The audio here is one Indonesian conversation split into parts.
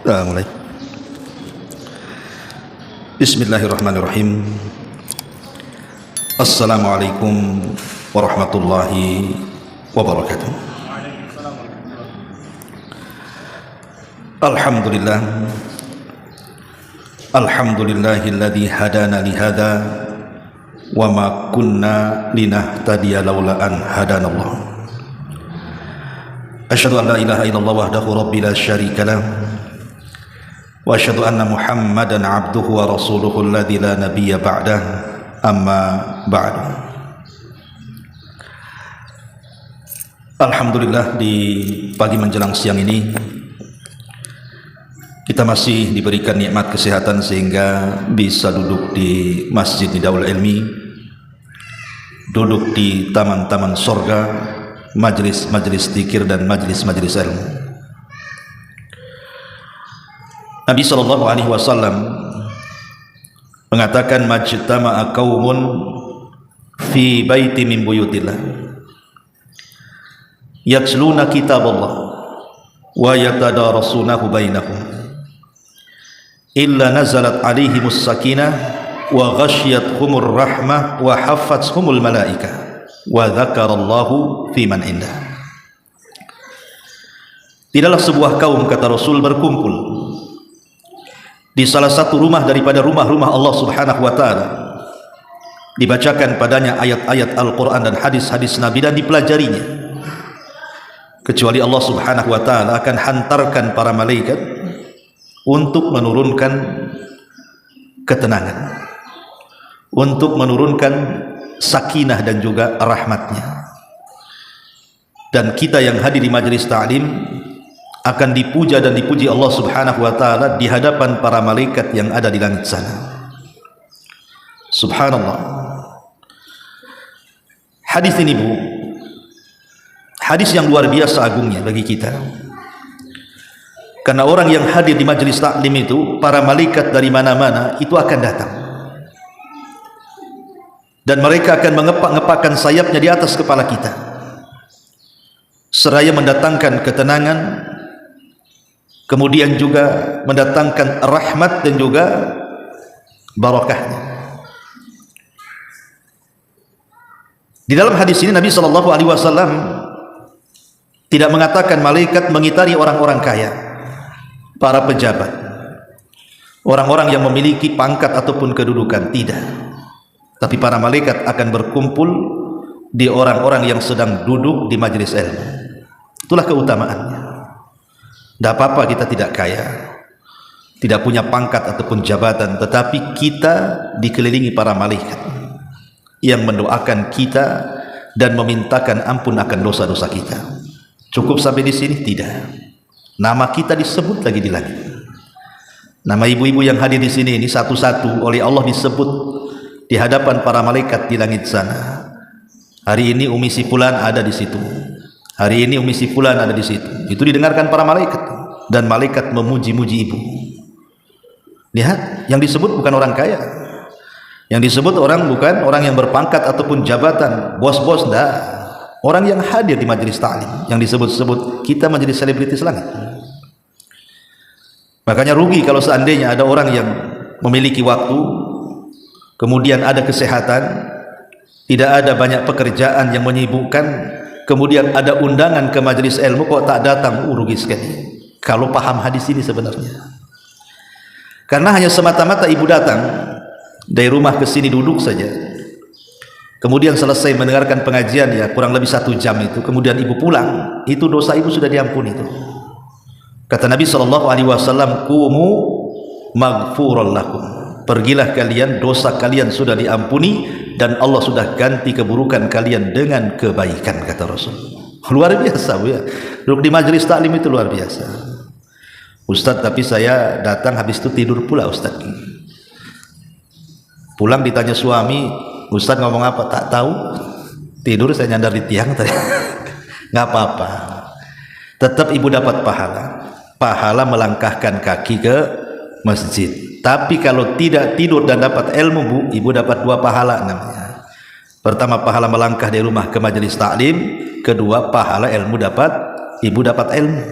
Mulai. Bismillahirrahmanirrahim. Assalamualaikum warahmatullahi wabarakatuh. Alhamdulillah. Alhamdulillahilladzi hadana lihada wa ma kunna linahtadiya laula an hadanallah. Asyhadu an la ilaha illallah wahdahu rabbi la syarika lah wa asyhadu anna Muhammadan abduhu wa rasuluhu alladzi la nabiyya ba'dah, amma ba'du. Alhamdulillah, di pagi menjelang siang ini kita masih diberikan nikmat kesehatan sehingga bisa duduk di Masjid Nidaul Ilmi, duduk di taman-taman sorga, majelis-majelis dzikir dan majelis-majelis ilmu. Nabi SAW mengatakan, majtama'a qaumun fi baiti min buyutillah yatluna kitaballah wa yatadarasunahu bainahum illa nazalat alaihimus sakinah wa ghasyiyatuhumur rahmah wa haffathumul malaikah wa dzakarallahu fi man indah. Tidaklah sebuah kaum, kata Rasul, berkumpul di salah satu rumah daripada rumah-rumah Allah Subhanahu wa taala, dibacakan padanya ayat-ayat Al-Qur'an dan hadis-hadis Nabi dan dipelajarinya, kecuali Allah Subhanahu wa taala akan hantarkan para malaikat untuk menurunkan ketenangan, untuk menurunkan sakinah dan juga rahmatnya. Dan kita yang hadir di majelis ta'lim akan dipuja dan dipuji Allah Subhanahu wa taala di hadapan para malaikat yang ada di langit sana. Subhanallah. Hadis ini, Bu, hadis yang luar biasa agungnya bagi kita. Karena orang yang hadir di majelis taklim itu, para malaikat dari mana-mana itu akan datang. Dan mereka akan mengepak-ngepakkan sayapnya di atas kepala kita, seraya mendatangkan ketenangan, kemudian juga mendatangkan rahmat dan juga barakahnya. Di dalam hadis ini Nabi SAW tidak mengatakan malaikat mengitari orang-orang kaya, para pejabat, orang-orang yang memiliki pangkat ataupun kedudukan. Tidak. Tapi para malaikat akan berkumpul di orang-orang yang sedang duduk di majelis ilmu. Itulah keutamaannya. Tidak apa-apa kita tidak kaya, tidak punya pangkat ataupun jabatan, tetapi kita dikelilingi para malaikat yang mendoakan kita dan memintakan ampun akan dosa-dosa kita. Cukup sampai di sini? Tidak. Nama kita disebut lagi di langit. Nama ibu-ibu yang hadir di sini ini satu-satu oleh Allah disebut di hadapan para malaikat di langit sana. Hari ini Umi si fulan ada di situ. Hari ini Umi si fulan ada di situ. Itu didengarkan para malaikat dan malaikat memuji-muji ibu. Lihat, yang disebut bukan orang kaya. Yang disebut bukan orang yang berpangkat ataupun jabatan, bos-bos, enggak. Orang yang hadir di majelis ta'lim yang disebut-sebut, kita menjadi selebritis langit. Makanya rugi kalau seandainya ada orang yang memiliki waktu, kemudian ada kesehatan, tidak ada banyak pekerjaan yang menyibukkan, kemudian ada undangan ke majelis ilmu kok tak datang, rugi sekali. Kalau paham hadis ini sebenarnya. Karena hanya semata-mata ibu datang dari rumah ke sini duduk saja, kemudian selesai mendengarkan pengajian, ya kurang lebih 1 jam itu, kemudian ibu pulang, itu dosa ibu sudah diampuni itu. Kata Nabi SAW, kumu maghfuran lakum, pergilah kalian, dosa kalian sudah diampuni dan Allah sudah ganti keburukan kalian dengan kebaikan, kata Rasul. Luar biasa, Bu, ya. Duduk di majelis taklim itu luar biasa. Ustadz, tapi saya datang habis itu tidur pula, Ustadz. Pulang ditanya suami, Ustadz ngomong apa? Tak tahu. Tidur saya nyandar di tiang tadi. Nggak apa-apa. Tetap ibu dapat pahala. Pahala melangkahkan kaki ke masjid. Tapi kalau tidak tidur dan dapat ilmu, Bu, ibu dapat 2 pahala namanya. Pertama, pahala melangkah dari rumah ke majelis taklim. Kedua, pahala ilmu ibu dapat ilmu.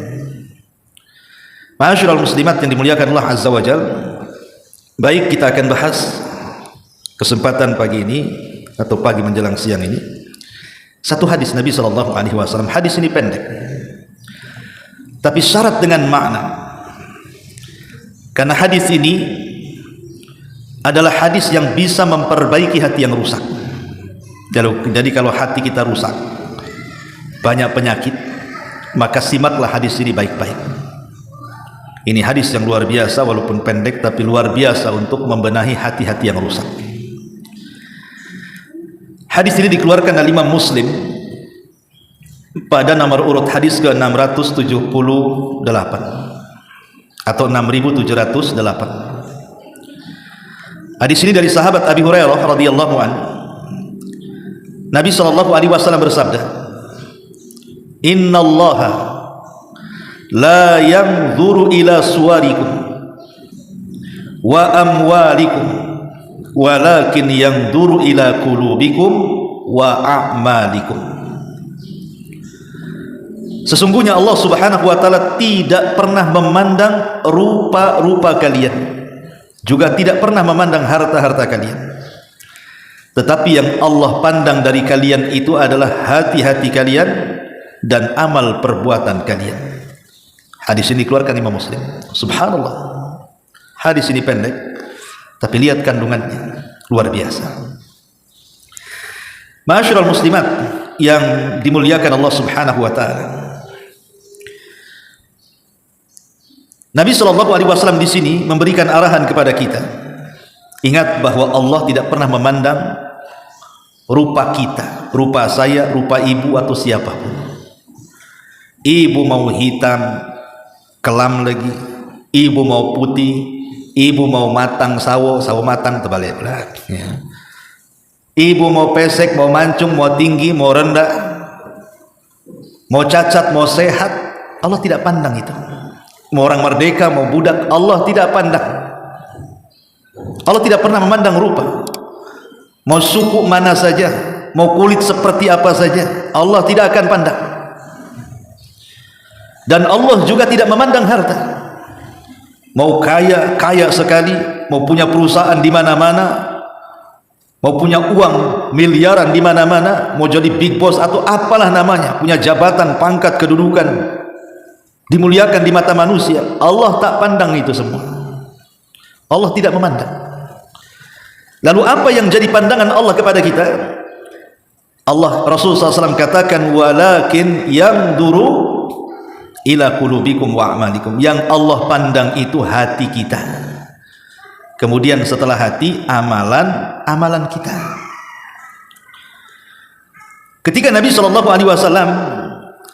Ma'asyiral muslimat yang dimuliakan Allah Azza wa Jalla, baik kita akan bahas kesempatan pagi ini atau pagi menjelang siang ini satu hadis Nabi SAW. Hadis ini pendek, tapi syarat dengan makna, karena hadis ini adalah hadis yang bisa memperbaiki hati yang rusak. Jadi kalau hati kita rusak, banyak penyakit, maka simaklah hadis ini baik-baik. Ini hadis yang luar biasa, walaupun pendek tapi luar biasa untuk membenahi hati-hati yang rusak. Hadis ini dikeluarkan oleh Imam Muslim pada nomor urut hadis ke 678 atau 6708. Hadis ini dari sahabat Abi Hurairah radhiyallahu anhu. Nabi SAW bersabda, "Innallaha la yanzuru ila suwarikum wa amwalikum walakin yanzuru ila qulubikum wa a'malikum." Sesungguhnya Allah Subhanahu wa taala tidak pernah memandang rupa-rupa kalian, juga tidak pernah memandang harta-harta kalian, tetapi yang Allah pandang dari kalian itu adalah hati-hati kalian dan amal perbuatan kalian. Hadis ini dikeluarkan Imam Muslim. Subhanallah, hadis ini pendek tapi lihat kandungannya luar biasa. Ma'asyiral muslimat yang dimuliakan Allah Subhanahu wa taala, Nabi SAW di sini memberikan arahan kepada kita. Ingat bahwa Allah tidak pernah memandang rupa kita, rupa saya, rupa ibu atau siapapun. Ibu mau hitam kelam lagi, ibu mau putih, ibu mau matang sawo matang terbalik ya. Ibu mau pesek, mau mancung, mau tinggi, mau rendah, mau cacat, mau sehat, Allah tidak pandang itu. Mau orang merdeka, mau budak, Allah tidak pandang. Allah tidak pernah memandang rupa. Mau suku mana saja, mau kulit seperti apa saja, Allah tidak akan pandang. Dan Allah juga tidak memandang harta. Mau kaya sekali, mau punya perusahaan di mana-mana, mau punya uang miliaran di mana-mana, mau jadi big boss atau apalah namanya, punya jabatan, pangkat, kedudukan, dimuliakan di mata manusia, Allah tak pandang itu semua. Allah tidak memandang. Lalu apa yang jadi pandangan Allah kepada kita? Rasulullah SAW katakan, walakin yanzuru ila qulubikum wa a'malikum. Yang Allah pandang itu hati kita, kemudian setelah hati amalan kita. Ketika Nabi SAW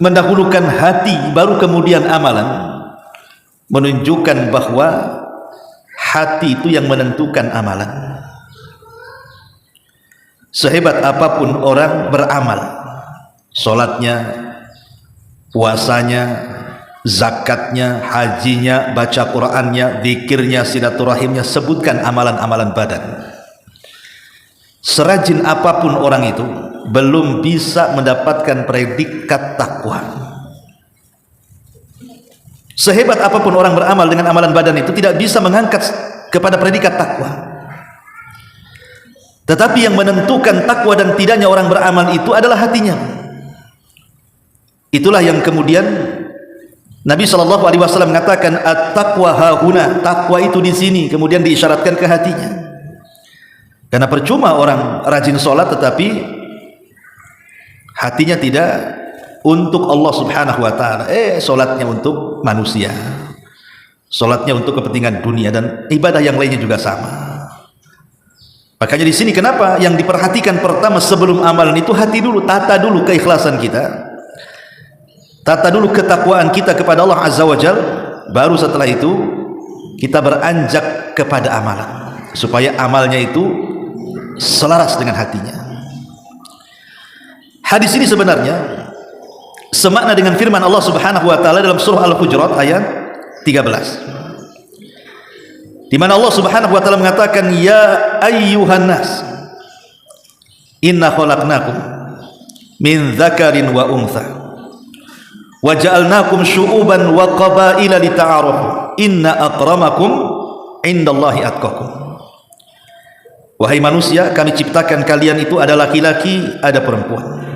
mendahulukan hati baru kemudian amalan, menunjukkan bahwa hati itu yang menentukan amalan. Sehebat apapun orang beramal, sholatnya, puasanya, zakatnya, hajinya, baca Qur'annya, zikirnya, silaturahimnya, sebutkan amalan-amalan badan. Serajin apapun orang itu belum bisa mendapatkan predikat takwa. Sehebat apapun orang beramal dengan amalan badan itu tidak bisa mengangkat kepada predikat takwa. Tetapi yang menentukan takwa dan tidaknya orang beramal itu adalah hatinya. Itulah yang kemudian Nabi SAW mengatakan, at-taqwa hahuna, takwa itu di sini, kemudian diisyaratkan ke hatinya. Karena percuma orang rajin sholat tetapi hatinya tidak untuk Allah Subhanahu wa taala. Sholatnya untuk manusia, sholatnya untuk kepentingan dunia, dan ibadah yang lainnya juga sama. Makanya di sini kenapa yang diperhatikan pertama sebelum amalan itu hati dulu, tata dulu keikhlasan kita, tata dulu ketakwaan kita kepada Allah Azza wa Jal, baru setelah itu kita beranjak kepada amalan, supaya amalnya itu selaras dengan hatinya. Hadis ini sebenarnya semakna dengan firman Allah Subhanahu wa taala dalam surah Al-Hujurat ayat 13, di mana Allah Subhanahu wa taala mengatakan, ya ayyuhan nas inna khalaqnakum min dzakarin wa untha wa ja'alnakum syu'uban wa qabaila lita'arafu inna akramakum indallahi atqakum. Wahai manusia, kami ciptakan kalian itu ada laki-laki, ada perempuan,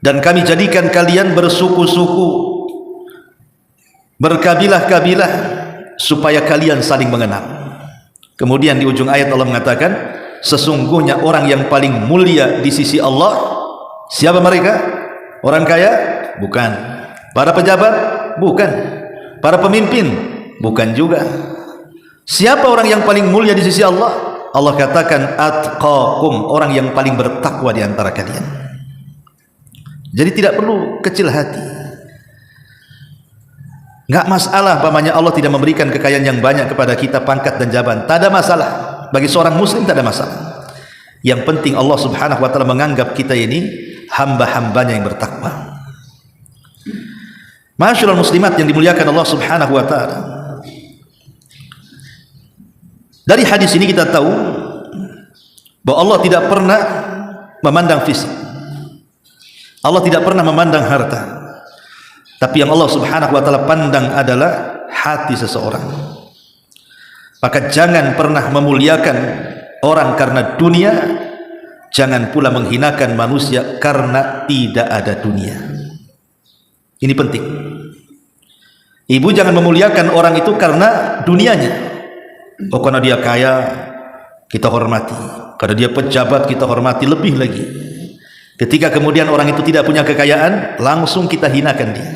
dan kami jadikan kalian bersuku-suku, berkabilah-kabilah, supaya kalian saling mengenal. Kemudian di ujung ayat Allah mengatakan, sesungguhnya orang yang paling mulia di sisi Allah, siapa mereka? Orang kaya? Bukan. Para pejabat? Bukan. Para pemimpin? Bukan juga. Siapa orang yang paling mulia di sisi Allah? Allah katakan atqakum, orang yang paling bertakwa di antara kalian. Jadi tidak perlu kecil hati. Enggak masalah pamannya Allah tidak memberikan kekayaan yang banyak kepada kita, pangkat dan jabatan. Tak ada masalah. Bagi seorang muslim tak ada masalah. Yang penting Allah Subhanahu wa taala menganggap kita ini hamba-hambanya yang bertakwa. Masyaallah muslimat yang dimuliakan Allah Subhanahu wa taala. Dari hadis ini kita tahu bahwa Allah tidak pernah memandang fisik. Allah tidak pernah memandang harta. Tapi yang Allah Subhanahu wa taala pandang adalah hati seseorang. Maka jangan pernah memuliakan orang karena dunia, jangan pula menghinakan manusia karena tidak ada dunia. Ini penting. Ibu jangan memuliakan orang itu karena dunianya. Oh, karena dia kaya kita hormati, karena dia pejabat kita hormati lebih lagi. Ketika kemudian orang itu tidak punya kekayaan, langsung kita hinakan dia,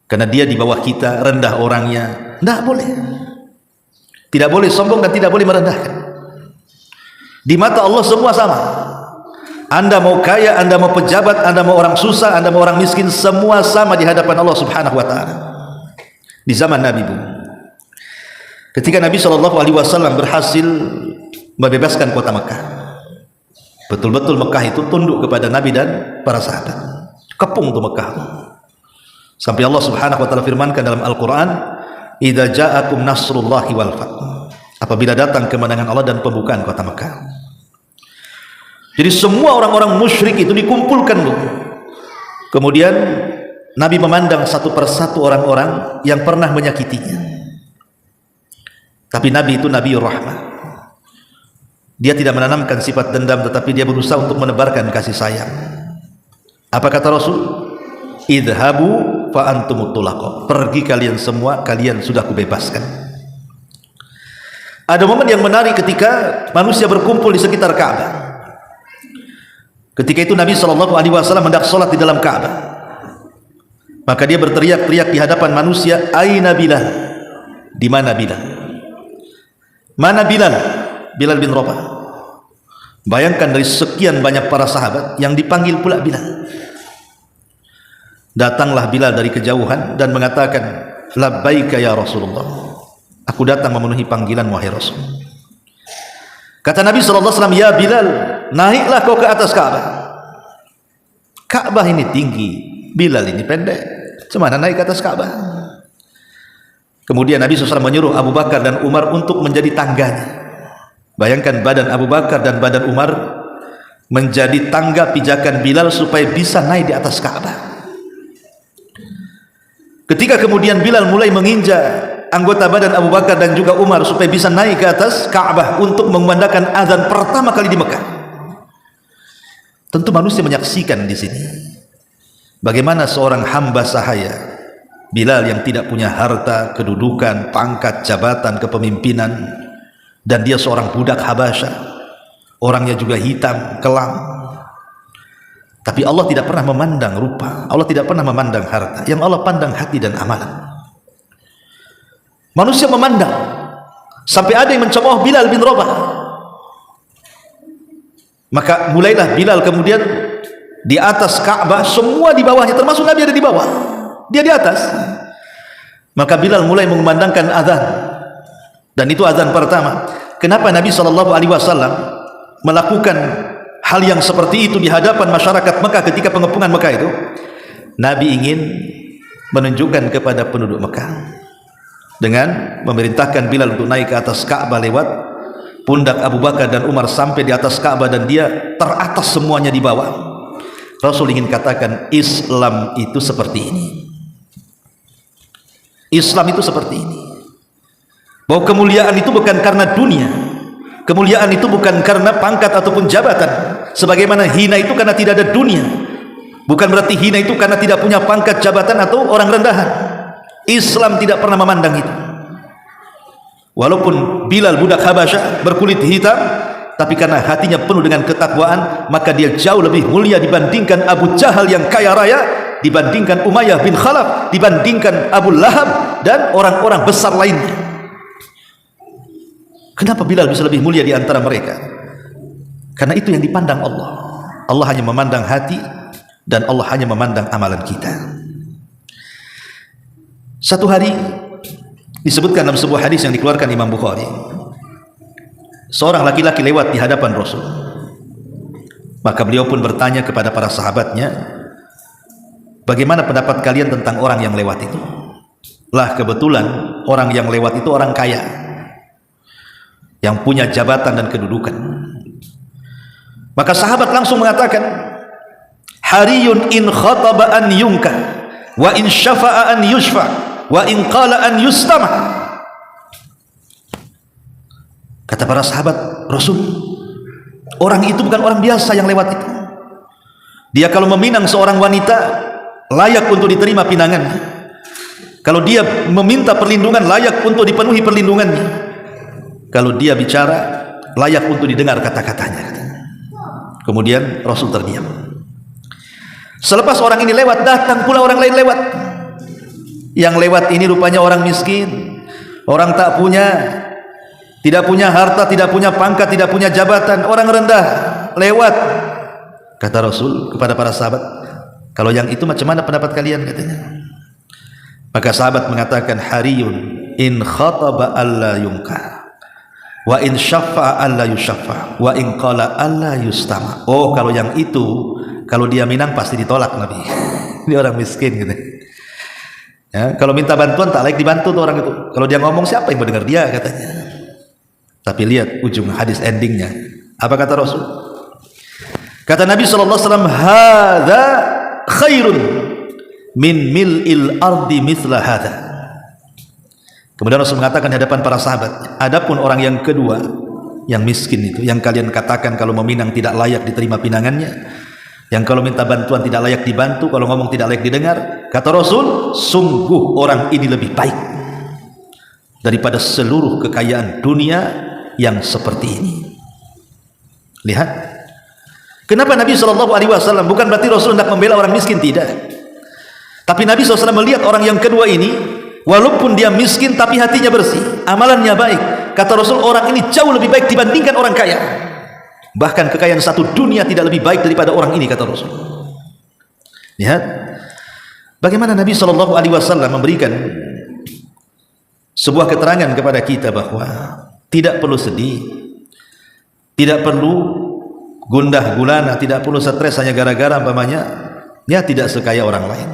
karena dia di bawah kita, rendah orangnya. Tidak boleh. Tidak boleh sombong dan tidak boleh merendahkan. Di mata Allah semua sama. Anda mau kaya, Anda mau pejabat, Anda mau orang susah, Anda mau orang miskin, semua sama di hadapan Allah Subhanahu wa taala. Di zaman Nabi, Bu, ketika Nabi SAW berhasil membebaskan kota Mekah, betul-betul Mekah itu tunduk kepada Nabi dan para sahabat. Kepung tuh Mekah. Sampai Allah Subhanahu wa taala firmankan dalam Al-Qur'an, "Idza ja'akum nasrullahi wal fath." Apabila datang kemenangan Allah dan pembukaan kota Mekah. Jadi semua orang-orang musyrik itu dikumpulkan, Bu. Kemudian Nabi memandang satu persatu orang-orang yang pernah menyakitinya. Tapi Nabi itu Nabi Rahmah. Dia tidak menanamkan sifat dendam, tetapi dia berusaha untuk menebarkan kasih sayang. Apa kata Rasul? Idhabu fa antumut tulaqa. Pergi kalian semua, kalian sudah kubebaskan. Ada momen yang menarik ketika manusia berkumpul di sekitar Ka'bah. Ketika itu Nabi SAW hendak sholat di dalam Ka'bah. Maka dia berteriak-teriak di hadapan manusia, "Aina Bilal?" Di mana Bilal? Mana Bilal? Bilal bin Rabah. Bayangkan dari sekian banyak para sahabat yang dipanggil pula Bilal. Datanglah Bilal dari kejauhan dan mengatakan, "Labbaika ya Rasulullah." Aku datang memenuhi panggilan wahai Rasul. Kata Nabi SAW, "Ya Bilal, naiklah kau ke atas Ka'bah." Ka'bah ini tinggi, Bilal ini pendek. Semana naik ke atas Ka'bah? Kemudian Nabi SAW menyuruh Abu Bakar dan Umar untuk menjadi tangganya. Bayangkan badan Abu Bakar dan badan Umar menjadi tangga pijakan Bilal supaya bisa naik di atas Ka'bah. Ketika kemudian Bilal mulai menginjak anggota badan Abu Bakar dan juga Umar supaya bisa naik ke atas Ka'bah untuk mengumandangkan azan pertama kali di Mekah. Tentu manusia menyaksikan di sini bagaimana seorang hamba sahaya Bilal yang tidak punya harta, kedudukan, pangkat, jabatan, kepemimpinan, dan dia seorang budak Habasyah, orangnya juga hitam, kelam. Tapi Allah tidak pernah memandang rupa, Allah tidak pernah memandang harta. Yang Allah pandang hati dan amalan. Manusia memandang sampai ada yang mencemooh Bilal bin Rabah. Maka mulailah Bilal kemudian di atas Ka'bah, semua di bawahnya, termasuk Nabi ada di bawah, dia di atas. Maka Bilal mulai mengumandangkan azan, dan itu azan pertama. Kenapa Nabi SAW melakukan hal yang seperti itu di hadapan masyarakat Mekah ketika pengepungan Mekah itu? Nabi ingin menunjukkan kepada penduduk Mekah dengan memerintahkan Bilal untuk naik ke atas Ka'bah lewat pundak Abu Bakar dan Umar sampai di atas Ka'bah, dan dia teratas semuanya di bawah. Rasul ingin katakan Islam itu seperti ini. Islam itu seperti ini. Bahwa kemuliaan itu bukan karena dunia. Kemuliaan itu bukan karena pangkat ataupun jabatan. Sebagaimana hina itu karena tidak ada dunia. Bukan berarti hina itu karena tidak punya pangkat, jabatan atau orang rendahan. Islam tidak pernah memandang itu. Walaupun Bilal budak Habasyah berkulit hitam, tapi karena hatinya penuh dengan ketakwaan, maka dia jauh lebih mulia dibandingkan Abu Jahal yang kaya raya, dibandingkan Umayyah bin Khalaf, dibandingkan Abu Lahab dan orang-orang besar lainnya. Kenapa Bilal bisa lebih mulia di antara mereka? Karena itu yang dipandang Allah. Allah hanya memandang hati, dan Allah hanya memandang amalan kita. Satu hari disebutkan dalam sebuah hadis yang dikeluarkan Imam Bukhari, seorang laki-laki lewat di hadapan Rasul. Maka beliau pun bertanya kepada para sahabatnya, bagaimana pendapat kalian tentang orang yang lewat itu? Lah, kebetulan orang yang lewat itu orang kaya, yang punya jabatan dan kedudukan. Maka sahabat langsung mengatakan, hariyun in khataba an yunka, wa in syafa'a an yushfa, wa in qala an yustama. Kata para sahabat, Rasul, orang itu bukan orang biasa yang lewat itu. Dia kalau meminang seorang wanita, layak untuk diterima pinangannya. Kalau dia meminta perlindungan, layak untuk dipenuhi perlindungannya. Kalau dia bicara, layak untuk didengar kata-katanya. Kemudian Rasul terdiam. Selepas orang ini lewat, datang pula orang lain lewat. Yang lewat ini rupanya orang miskin, orang tak punya, tidak punya harta, tidak punya pangkat, tidak punya jabatan, orang rendah lewat. Kata Rasul kepada para sahabat, kalau yang itu macam mana pendapat kalian, katanya. Maka sahabat mengatakan, hariyun in khataba alla yunka, wa in syaffa'a alla yusyaffa, wa in qala alla yustama. Oh, kalau yang itu, kalau dia minang pasti ditolak Nabi. Ini orang miskin gitu. Ya, kalau minta bantuan tak layak dibantu tuh orang itu. Kalau dia ngomong, siapa yang mau dengar dia, katanya. Tapi lihat ujung hadis endingnya. Apa kata Rasul? Kata Nabi SAW, hadza khairun min mil'il ardi mithla hadza. Kemudian Rasul mengatakan di hadapan para sahabat, adapun orang yang kedua, yang miskin itu, yang kalian katakan kalau meminang tidak layak diterima pinangannya, yang kalau minta bantuan tidak layak dibantu, kalau ngomong tidak layak didengar, kata Rasul, sungguh orang ini lebih baik daripada seluruh kekayaan dunia yang seperti ini. Lihat, kenapa Nabi SAW, bukan berarti Rasul hendak membela orang miskin, tidak. Tapi Nabi SAW melihat orang yang kedua ini, walaupun dia miskin tapi hatinya bersih, amalannya baik. Kata Rasul, orang ini jauh lebih baik dibandingkan orang kaya. Bahkan kekayaan satu dunia tidak lebih baik daripada orang ini, kata Rasul. Lihat bagaimana Nabi SAW memberikan sebuah keterangan kepada kita bahwa tidak perlu sedih, tidak perlu gundah gulana, tidak perlu stres hanya gara-gara umpamanya ya tidak sekaya orang lain.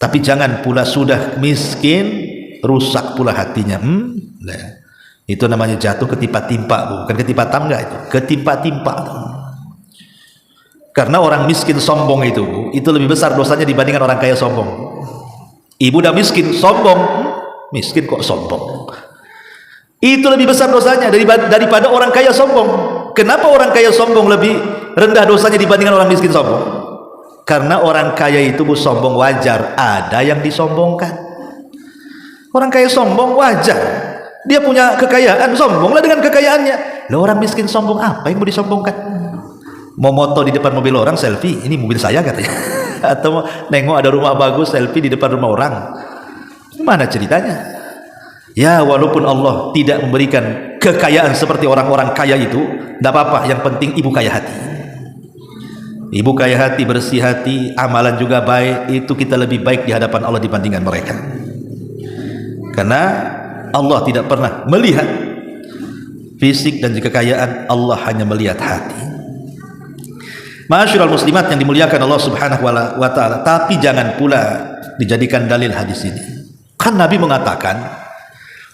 Tapi jangan pula sudah miskin rusak pula hatinya. Nah, itu namanya jatuh ketimpa-timpa, bukan ketimpa-tangga, itu ketimpa-timpa. Karena orang miskin sombong itu lebih besar dosanya dibandingkan orang kaya sombong. Ibu udah miskin sombong, miskin kok sombong, itu lebih besar dosanya daripada orang kaya sombong. Kenapa orang kaya sombong lebih rendah dosanya dibandingkan orang miskin sombong? Karena orang kaya itu sombong wajar, ada yang disombongkan. Orang kaya sombong wajar, dia punya kekayaan, sombonglah dengan kekayaannya. Lah orang miskin sombong, apa yang mau disombongkan? Mau moto di depan mobil orang, selfie, ini mobil saya katanya. Atau nengok ada rumah bagus, selfie di depan rumah orang. Mana ceritanya? Ya, walaupun Allah tidak memberikan kekayaan seperti orang-orang kaya itu, tidak apa-apa, yang penting ibu kaya hati. Ibu kaya hati, bersih hati, amalan juga baik, itu kita lebih baik di hadapan Allah dibandingkan mereka. Karena Allah tidak pernah melihat fisik dan kekayaan, Allah hanya melihat hati. Ma'asyiral muslimat yang dimuliakan Allah Subhanahu wa taala, tapi jangan pula dijadikan dalil hadis ini. Kan Nabi mengatakan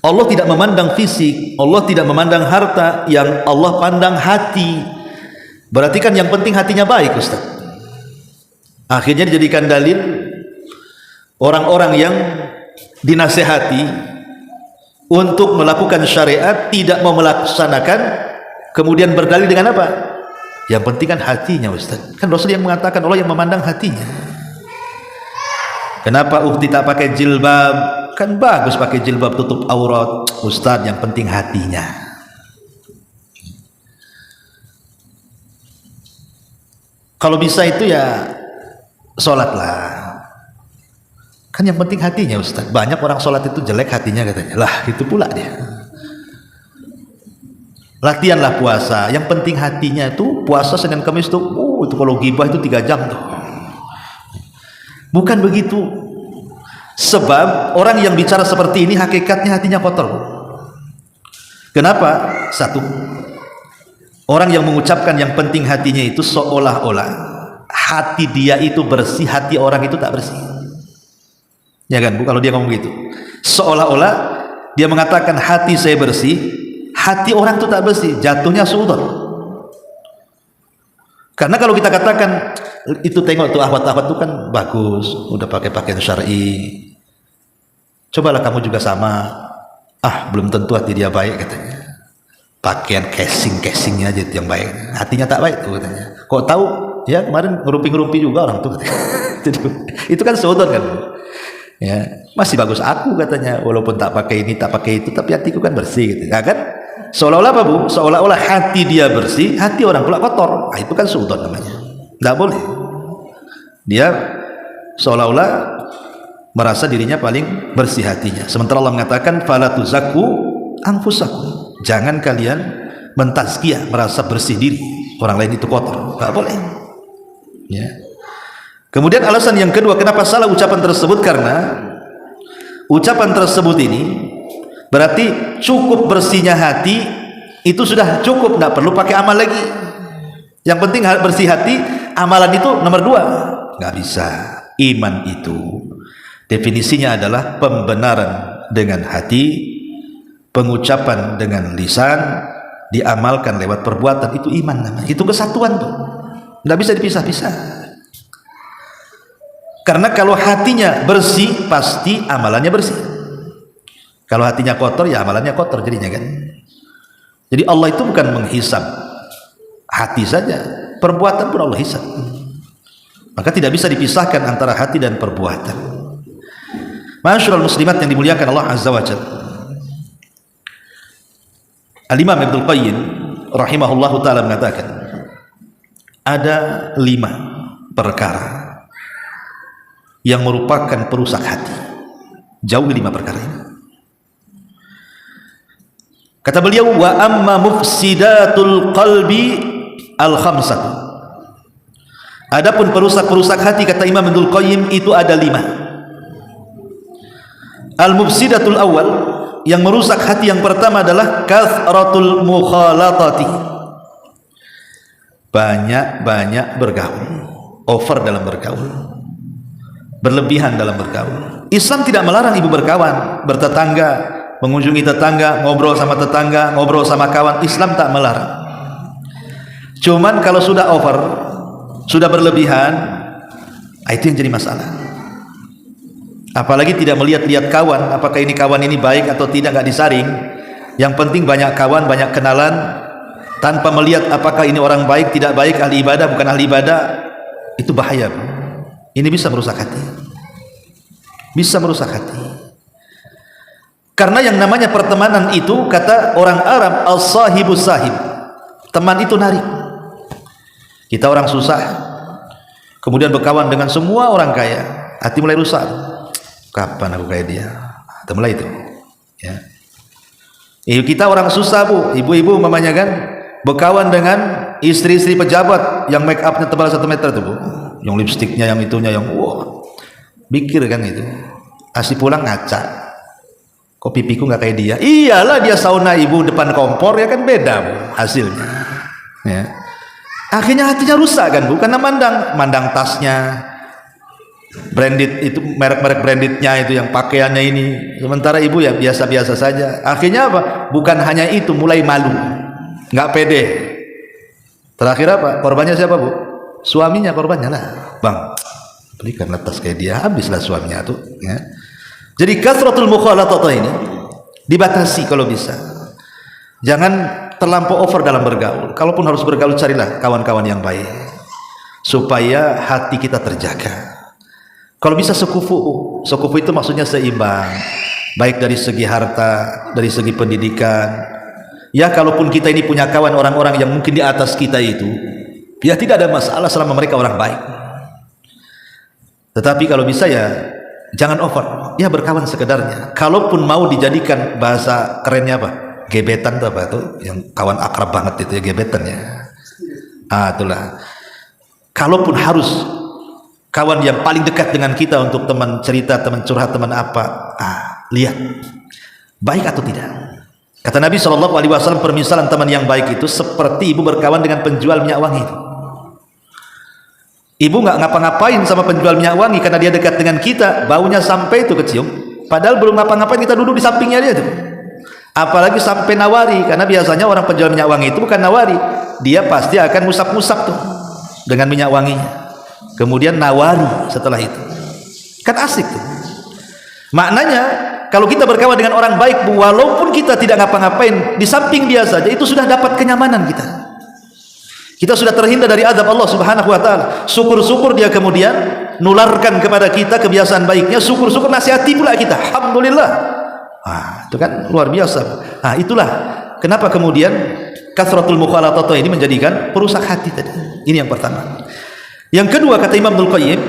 Allah tidak memandang fisik, Allah tidak memandang harta, yang Allah pandang hati. Berarti kan yang penting hatinya baik, Ustaz. Akhirnya dijadikan dalil orang-orang yang dinasehati untuk melakukan syariat tidak mau melaksanakan, kemudian berdalil dengan apa? Yang penting kan hatinya, Ustaz. Kan Rasul yang mengatakan Allah yang memandang hatinya. Kenapa ukti tak pakai jilbab? Kan bagus pakai jilbab tutup aurat, Ustaz, yang penting hatinya. Kalau bisa itu ya sholatlah. Kan yang penting hatinya, Ustaz. Banyak orang sholat itu jelek hatinya katanya. Lah itu pula dia. Latihanlah puasa. Yang penting hatinya itu puasa Senin Kamis tuh. Itu kalau ghibah itu 3 jam tuh. Bukan begitu. Sebab orang yang bicara seperti ini hakikatnya hatinya kotor. Kenapa? Satu, orang yang mengucapkan yang penting hatinya itu seolah-olah hati dia itu bersih, hati orang itu tak bersih. Ya kan Bu, kalau dia ngomong gitu, seolah-olah dia mengatakan hati saya bersih, hati orang itu tak bersih, jatuhnya suudon. Karena kalau kita katakan itu, tengok tuh ahwat-ahwat itu kan bagus, udah pakai pakaian syar'i, cobalah kamu juga sama. Belum tentu hati dia baik katanya. Pakaian casing-casingnya aja yang baik, hatinya tak baik tuh katanya. Kok tahu? Ya kemarin ngerumpi-ngerumpi juga orang tuh katanya. Itu kan suudon kan. Ya, masih bagus aku katanya, walaupun tak pakai ini tak pakai itu, tapi hatiku kan bersih gitu. Nah, kan seolah-olah apa Bu? Seolah-olah hati dia bersih, hati orang pula kotor. Itu kan suudon namanya. Tidak boleh. Dia seolah-olah merasa dirinya paling bersih hatinya. Sementara Allah mengatakan fala tuzakku anfusakum. Jangan kalian mentazkiyah, merasa bersih diri, orang lain itu kotor. Tidak boleh. Ya. Kemudian alasan yang kedua kenapa salah ucapan tersebut, karena ucapan tersebut ini berarti cukup bersihnya hati itu sudah cukup, tidak perlu pakai amal lagi. Yang penting bersih hati, amalan itu nomor 2. Nggak bisa. Iman itu definisinya adalah pembenaran dengan hati, pengucapan dengan lisan, diamalkan lewat perbuatan. Itu iman namanya. Itu kesatuan tuh. Nggak bisa dipisah-pisah. Karena kalau hatinya bersih, pasti amalannya bersih. Kalau hatinya kotor, ya amalannya kotor jadinya kan. Jadi Allah itu bukan menghisab hati saja, perbuatan pun Allah hisab. Maka tidak bisa dipisahkan antara hati dan perbuatan. Ma'asyiral muslimat yang dimuliakan Allah Azza wa Jalla. Al-Imam Ibnul Qayyim rahimahullahu ta'ala mengatakan ada 5 perkara yang merupakan perusak hati. Jauhi 5 perkara ini. Kata beliau, wa amma mufsidatul qalbi al-khamsatu. Adapun perusak-perusak hati, kata Imam Ibnul Qayyim, itu ada 5. Al-mufsidatul awal, yang merusak hati yang pertama adalah kathratul mukhalatati. Banyak-banyak bergaul, over dalam bergaul, berlebihan dalam bergaul. Islam tidak melarang ibu berkawan, bertetangga, mengunjungi tetangga, ngobrol sama tetangga, ngobrol sama kawan. Islam tak melarang. Cuman kalau sudah over, sudah berlebihan, itu yang jadi masalah. Apalagi tidak melihat-lihat kawan, apakah ini kawan ini baik atau tidak, nggak disaring. Yang penting banyak kawan, banyak kenalan, tanpa melihat apakah ini orang baik, tidak baik, ahli ibadah, bukan ahli ibadah. Itu bahaya. Ini bisa merusak hati. Bisa merusak hati. Karena yang namanya pertemanan itu, kata orang Arab, as-sahibus sahib. Teman itu narik. Kita orang susah, kemudian berkawan dengan semua orang kaya, hati mulai rusak. Kapan aku kayak dia? Kita mulai itu. Ya. Kita orang susah Bu, ibu-ibu mamanya kan, berkawan dengan istri-istri pejabat yang make upnya tebal 1 meter tuh Bu, yang lipstiknya, yang itunya, yang pikir kan itu. Asli pulang ngaca, kok pipiku nggak kayak dia? Iyalah dia sauna ibu depan kompor, ya kan beda Bu hasilnya. Ya. Akhirnya hatinya rusak kan Bu, karena mandang tasnya branded, itu merek-merek brandednya itu, yang pakaiannya ini, sementara ibu ya biasa-biasa saja. Akhirnya apa? Bukan hanya itu, mulai malu, nggak pede. Terakhir apa? Korbannya siapa, Bu? Suaminya korbannya lah. Bang, belikanlah tas kayak dia, habislah suaminya tuh, ya. Jadi kasratul mukhalatah ini dibatasi kalau bisa. Jangan terlampau over dalam bergaul. Kalaupun harus bergaul, carilah kawan-kawan yang baik supaya hati kita terjaga. Kalau bisa sekufu itu maksudnya seimbang, baik dari segi harta, dari segi pendidikan. Ya, kalaupun kita ini punya kawan orang-orang yang mungkin di atas kita itu, ya tidak ada masalah selama mereka orang baik. Tetapi kalau bisa ya jangan over, ya berkawan sekedarnya. Kalaupun mau dijadikan bahasa kerennya apa? Gebetan tuh apa tuh? Yang kawan akrab banget itu ya, gebetan ya. Itulah. Kalaupun harus kawan yang paling dekat dengan kita untuk teman cerita, teman curhat, teman apa, lihat baik atau tidak. Kata Nabi SAW, permisalan teman yang baik itu seperti ibu berkawan dengan penjual minyak wangi itu. Ibu nggak ngapa-ngapain sama penjual minyak wangi karena dia dekat dengan kita, baunya sampai itu kecium, padahal belum ngapa-ngapain, kita duduk di sampingnya dia tuh. Apalagi sampai nawari, karena biasanya orang penjual minyak wangi itu bukan nawari, dia pasti akan musap-musap tuh dengan minyak wanginya, kemudian nawari setelah itu. Kan asik tuh. Maknanya kalau kita berkawan dengan orang baik, Bu, walaupun kita tidak ngapa-ngapain, di samping dia saja itu sudah dapat kenyamanan kita. Kita sudah terhindar dari azab Allah Subhanahu wa taala. Syukur-syukur dia kemudian nularkan kepada kita kebiasaan baiknya, syukur-syukur nasihati pula kita. Alhamdulillah. Itu kan luar biasa. Itulah kenapa kemudian kasratul mukhalatah ini menjadikan perusak hati tadi. Ini yang pertama. Yang kedua, kata Imam Ibnul Qayyim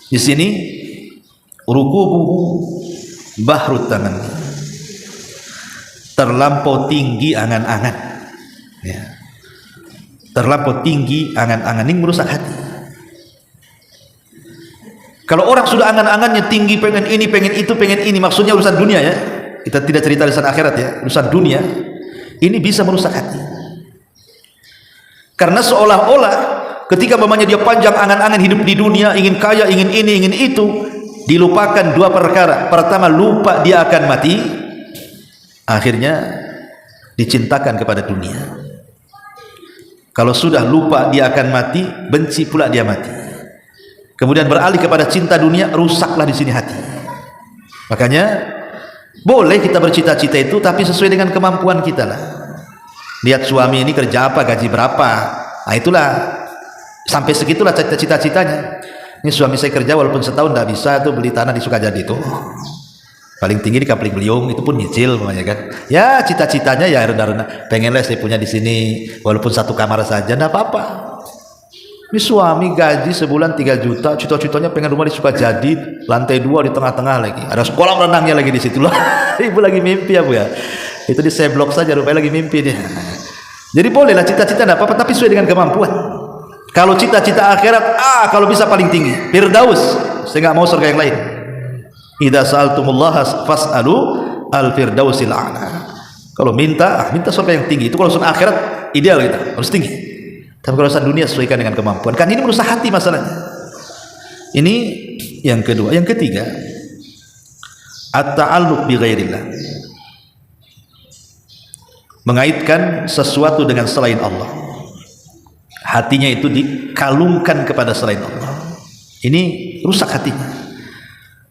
di sini, rukubuhu bahrut taman, terlampau tinggi angan-angan, ya. Terlampau tinggi angan-angan ini merusak hati. Kalau orang sudah angan-angannya tinggi, pengen ini, pengen itu, pengen ini, maksudnya urusan dunia ya, kita tidak cerita urusan akhirat ya, urusan dunia, ini bisa merusak hati. Karena seolah-olah ketika mamanya dia panjang angan-angan hidup di dunia, ingin kaya, ingin ini, ingin itu, dilupakan dua perkara. Pertama, lupa dia akan mati, akhirnya dicintakan kepada dunia. Kalau sudah lupa dia akan mati, benci pula dia mati, kemudian beralih kepada cinta dunia, rusaklah di sini hati. Makanya boleh kita bercita-cita itu, tapi sesuai dengan kemampuan kita lah. Lihat suami ini kerja apa, gaji berapa, itulah, sampai segitulah cita-citanya. Ini suami saya kerja walaupun setahun tidak bisa tuh beli tanah di Sukajadi itu, paling tinggi di Kapling Beliung, itu pun nyicil namanya kan. Ya cita-citanya ya rendah-rendah, pengenlah saya punya di sini walaupun satu kamar saja, tidak apa-apa. Ini suami gaji sebulan 3 juta, cita-citanya pengen rumah di Sukajadi, lantai 2 di tengah-tengah lagi, ada sekolah renangnya lagi di situ lah. Ibu lagi mimpi ya Bu ya, itu di seblok saja rupanya lagi mimpi dia. Jadi bolehlah cita-cita tidak apa-apa, tapi sesuai dengan kemampuan. Kalau cita-cita akhirat, kalau bisa paling tinggi Firdaus, saya nggak mau surga yang lain. Idza sa'altumullaha fas'alu al-firdausil a'la. Kalau minta surga yang tinggi. Itu kalau urusan akhirat ideal kita, harus tinggi. Tapi kalau urusan dunia sesuaikan dengan kemampuan. Kan ini merusak hati masalahnya. Ini yang kedua. Yang ketiga, at-ta'alluq bi ghairillah. Mengaitkan sesuatu dengan selain Allah. Hatinya itu dikalungkan kepada selain Allah. Ini rusak hatinya.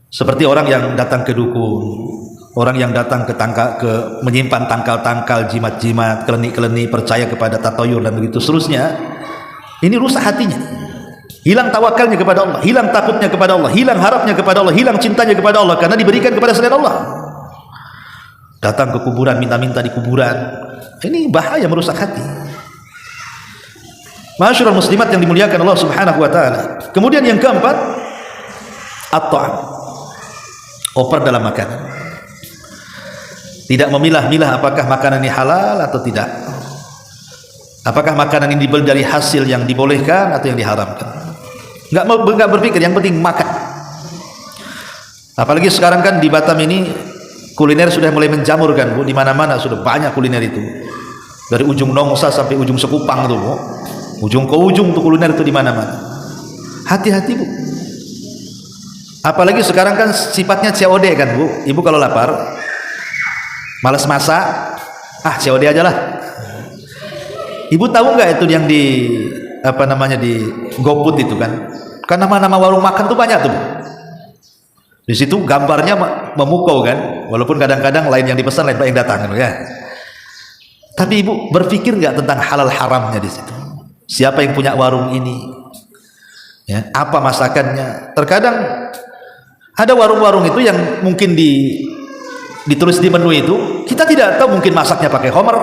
Seperti orang yang datang ke dukun, orang yang datang ke menyimpan tangkal-tangkal, jimat-jimat, keleni-keleni, percaya kepada tatayur dan begitu seterusnya. Ini rusak hatinya. Hilang tawakalnya kepada Allah, hilang takutnya kepada Allah, hilang harapnya kepada Allah, hilang cintanya kepada Allah karena diberikan kepada selain Allah. Datang ke kuburan, minta-minta di kuburan. Ini bahaya, merusak hati. Masyarul muslimat yang dimuliakan Allah Subhanahu wa taala. Kemudian yang keempat, at-ta'am. Over dalam makanan. Tidak memilah-milah apakah makanan ini halal atau tidak. Apakah makanan ini dibeli dari hasil yang dibolehkan atau yang diharamkan. Enggak berpikir, yang penting makan. Apalagi sekarang kan di Batam ini kuliner sudah mulai menjamur kan Bu, di mana-mana sudah banyak kuliner itu. Dari ujung Nongsa sampai ujung Sekupang tuh Bu. Ujung ke ujung tuh kuliner itu di mana-mana. Hati-hati Bu. Apalagi sekarang kan sifatnya COD kan Bu. Ibu kalau lapar, malas masak, COD aja lah. Ibu tahu nggak itu yang di apa namanya di GoFood itu kan? Kan nama-nama warung makan tuh banyak tuh. Di situ gambarnya memukau kan, walaupun kadang-kadang lain yang dipesan lain yang datang kan ya. Tapi ibu berpikir nggak tentang halal haramnya di situ? Siapa yang punya warung ini? Ya, apa masakannya? Terkadang ada warung-warung itu yang mungkin ditulis di menu itu kita tidak tahu, mungkin masaknya pakai homer,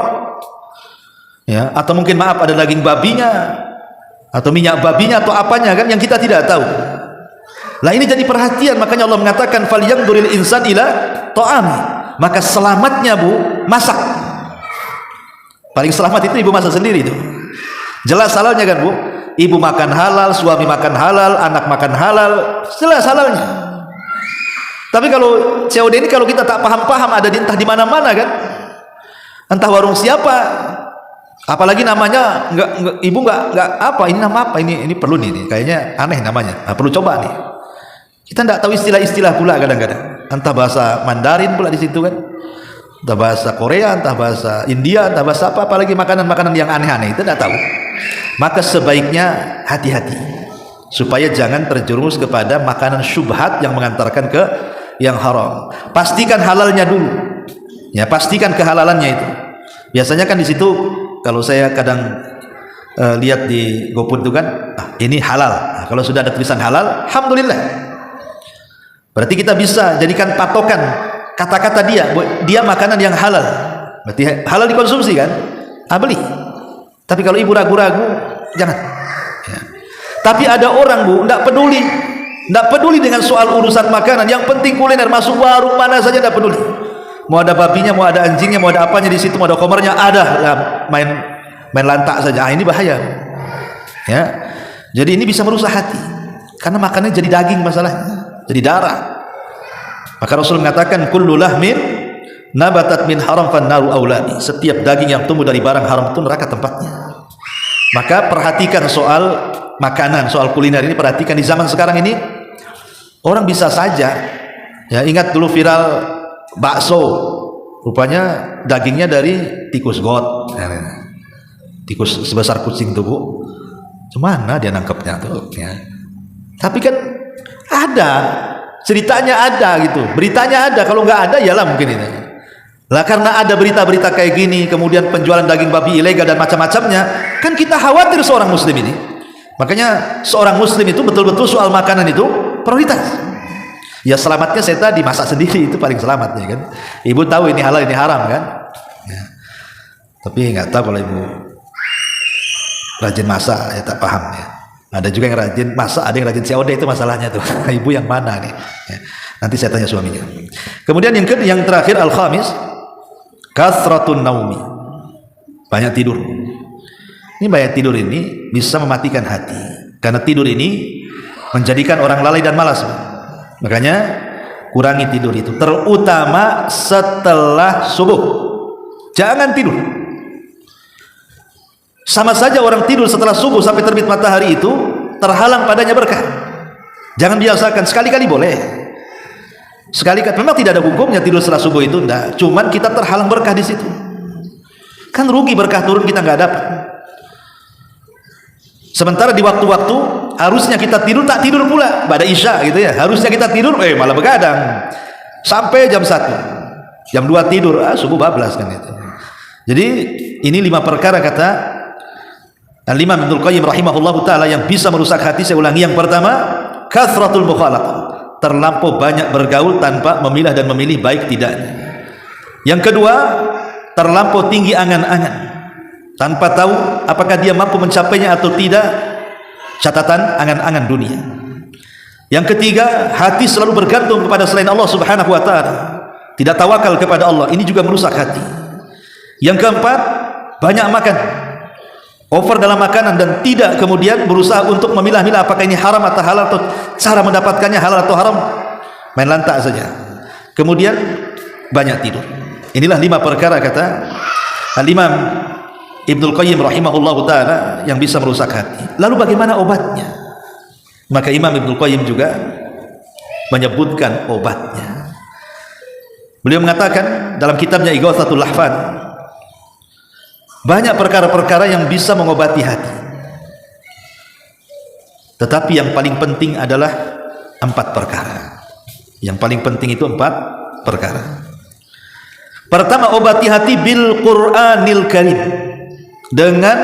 ya, atau mungkin maaf ada daging babinya, atau minyak babinya atau apanya kan yang kita tidak tahu. Lah ini jadi perhatian, makanya Allah mengatakan falyanzuril insan ila ta'ami. Maka selamatnya Bu, masak. Paling selamat itu ibu masak sendiri itu. Jelas halalnya kan Bu? Ibu makan halal, suami makan halal, anak makan halal, jelas halalnya. Tapi kalau COD ini kalau kita tak paham-paham ada entah di mana-mana kan? Entah warung siapa. Apalagi namanya ibu nggak apa ini nama apa ini perlu nih kayaknya aneh namanya. Nah, perlu coba nih. Kita tidak tahu istilah-istilah pula kadang-kadang. Entah bahasa Mandarin pula di situ kan. Entah bahasa Korea, entah bahasa India, entah bahasa apa, apalagi makanan-makanan yang aneh-aneh itu tidak tahu. Maka sebaiknya hati-hati supaya jangan terjerumus kepada makanan syubhat yang mengantarkan ke yang haram. Pastikan halalnya dulu. Ya, pastikan kehalalannya itu. Biasanya kan di situ kalau saya kadang lihat di GoFood itu kan, ini halal. Nah, kalau sudah ada tulisan halal, alhamdulillah. Berarti kita bisa jadikan patokan kata-kata dia makanan yang halal. Berarti halal dikonsumsi kan? Beli. Tapi kalau ibu ragu-ragu, jangan. Ya. Tapi ada orang Bu, tidak peduli dengan soal urusan makanan. Yang penting kuliner, masuk warung mana saja tidak peduli. Mau ada babinya, mau ada anjingnya, mau ada apanya di situ, mau ada komernya, ada. Ya, main lantak saja. Ini bahaya. Ya. Jadi ini bisa merusak hati. Karena makannya jadi daging masalahnya. Jadi darah. Maka Rasul mengatakan kullu lahmin nabatat min haram fannaru auladi. Setiap daging yang tumbuh dari barang haram itu neraka tempatnya. Maka perhatikan soal makanan, soal kuliner ini, perhatikan di zaman sekarang ini orang bisa saja ya, ingat dulu viral bakso, rupanya dagingnya dari tikus got. Tikus sebesar kucing tuh Bu. Cuman dia nangkepnya tuh ya. Tapi kan ada ceritanya, ada gitu, beritanya ada. Kalau nggak ada yalah mungkin ini lah, karena ada berita-berita kayak gini, kemudian penjualan daging babi ilegal dan macam-macamnya, kan kita khawatir seorang muslim ini. Makanya seorang muslim itu betul-betul soal makanan itu prioritas. Ya selamatnya saya tadi masak sendiri itu paling selamatnya kan. Ibu tahu ini halal ini haram kan ya. Tapi nggak tahu kalau ibu rajin masak ya, tak paham ya. Ada juga yang rajin masak, ada yang rajin COD, itu masalahnya tuh. Ibu yang mana nih? Ya. Nanti saya tanya suaminya. Kemudian yang terakhir al-khamis, kathratun naumi. Banyak tidur. Ini banyak tidur ini bisa mematikan hati. Karena tidur ini menjadikan orang lalai dan malas. Makanya kurangi tidur itu, terutama setelah subuh. Jangan tidur. Sama saja orang tidur setelah subuh sampai terbit matahari itu terhalang padanya berkah. Jangan biasakan, sekali-kali boleh. Sekali-kali, memang tidak ada hukumnya tidur setelah subuh itu, enggak. Cuman kita terhalang berkah di situ. Kan rugi berkah turun kita nggak dapat. Sementara di waktu-waktu harusnya kita tidur, tak tidur pula pada isya gitu ya. Harusnya kita tidur, malah begadang sampai jam 1, jam 2 tidur, subuh bablas kan itu. Jadi ini 5 perkara kata Al-Imam Ibnul Qayyim rahimahullahu ta'ala yang bisa merusak hati. Saya ulangi, yang pertama kathratul mukhalaqah, terlampau banyak bergaul tanpa memilah dan memilih baik tidaknya. Yang kedua, terlampau tinggi angan-angan tanpa tahu apakah dia mampu mencapainya atau tidak, catatan angan-angan dunia. Yang ketiga, hati selalu bergantung kepada selain Allah subhanahu wa ta'ala, tidak tawakal kepada Allah, ini juga merusak hati. Yang keempat, banyak makan, over dalam makanan, dan tidak kemudian berusaha untuk memilah-milah apakah ini haram atau halal, atau cara mendapatkannya halal atau haram, main lantak saja. Kemudian banyak tidur. Inilah 5 perkara kata Al-Imam Ibnul Qayyim rahimahullahu ta'ala yang bisa merusak hati. Lalu bagaimana obatnya? Maka Imam Ibnul Qayyim juga menyebutkan obatnya. Beliau mengatakan dalam kitabnya Ighatsatul Lahfan, Banyak perkara-perkara yang bisa mengobati hati. Tetapi yang paling penting adalah 4 perkara. Yang paling penting itu 4 perkara. Pertama, obati hati bil Qur'anil Karim, dengan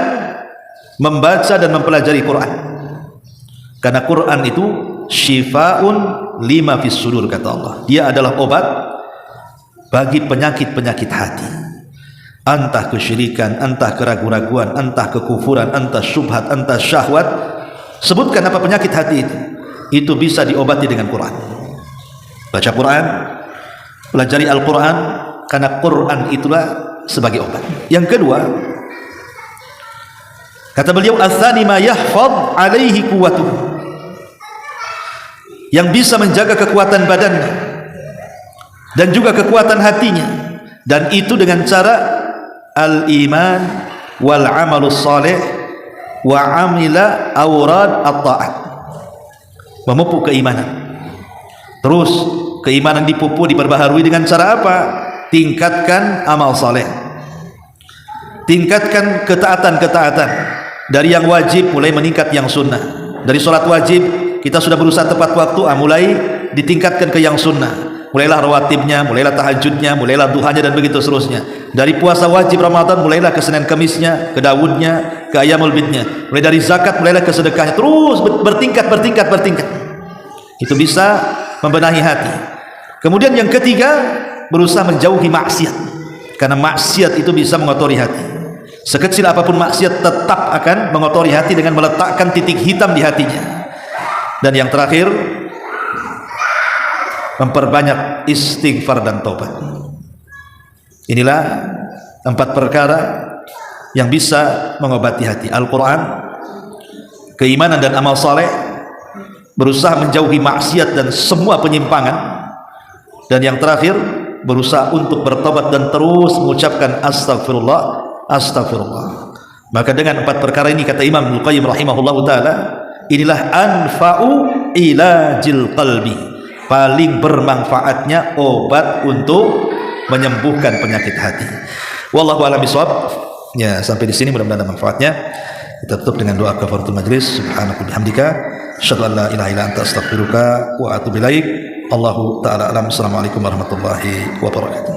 membaca dan mempelajari Quran. Karena Quran itu syifaun lima fis sudur, kata Allah. Dia adalah obat bagi penyakit-penyakit hati. Entah kesyirikan, entah keraguan-raguan, entah kekufuran, entah syubhat, entah syahwat. Sebutkan apa penyakit hati itu. Itu bisa diobati dengan Quran. Baca Quran, pelajari Al-Quran, karena Quran itulah sebagai obat. Yang kedua, kata beliau, ats-tsani ma yahfaz alaihi quwwatuhu, yang bisa menjaga kekuatan badannya dan juga kekuatan hatinya, dan itu dengan cara al-iman wal amalus salih wa amila awrad at-ta'at, memupuk keimanan. Terus keimanan dipupuk, diperbaharui dengan cara apa? Tingkatkan amal saleh, tingkatkan ketaatan-ketaatan, dari yang wajib mulai meningkat yang sunnah. Dari sholat wajib kita sudah berusaha tepat waktu, mulai ditingkatkan ke yang sunnah. Mulailah rawatibnya, mulailah tahajudnya, mulailah duhanya, dan begitu seterusnya. Dari puasa wajib Ramadan, mulailah ke Senin Kemisnya, ke Daudnya, ke Ayyamul Bidnya. Mulai dari zakat, mulailah ke sedekahnya. Terus bertingkat. Itu bisa membenahi hati. Kemudian yang ketiga, berusaha menjauhi maksiat, karena maksiat itu bisa mengotori hati. Sekecil apapun maksiat tetap akan mengotori hati dengan meletakkan titik hitam di hatinya. Dan yang terakhir, memperbanyak istighfar dan taubat. Inilah 4 perkara yang bisa mengobati hati: Al-Quran, keimanan dan amal saleh, berusaha menjauhi maksiat dan semua penyimpangan, dan yang terakhir, berusaha untuk bertobat dan terus mengucapkan astagfirullah, astagfirullah. Maka dengan 4 perkara ini, kata Imam Ibnu Qayyim rahimahullahu taala, inilah anfa'u ilajil qalbi, paling bermanfaatnya obat untuk menyembuhkan penyakit hati. Wallahu a'lam bishawab. Ya, sampai di sini mudah-mudahan ada manfaatnya. Kita tutup dengan doa kafaratul majlis. Subhanaka bihamdika asyhadu an la ilaha illa anta astaghfiruka wa atubu ilaik. Allahu ta'ala alam. Assalamualaikum warahmatullahi wabarakatuh.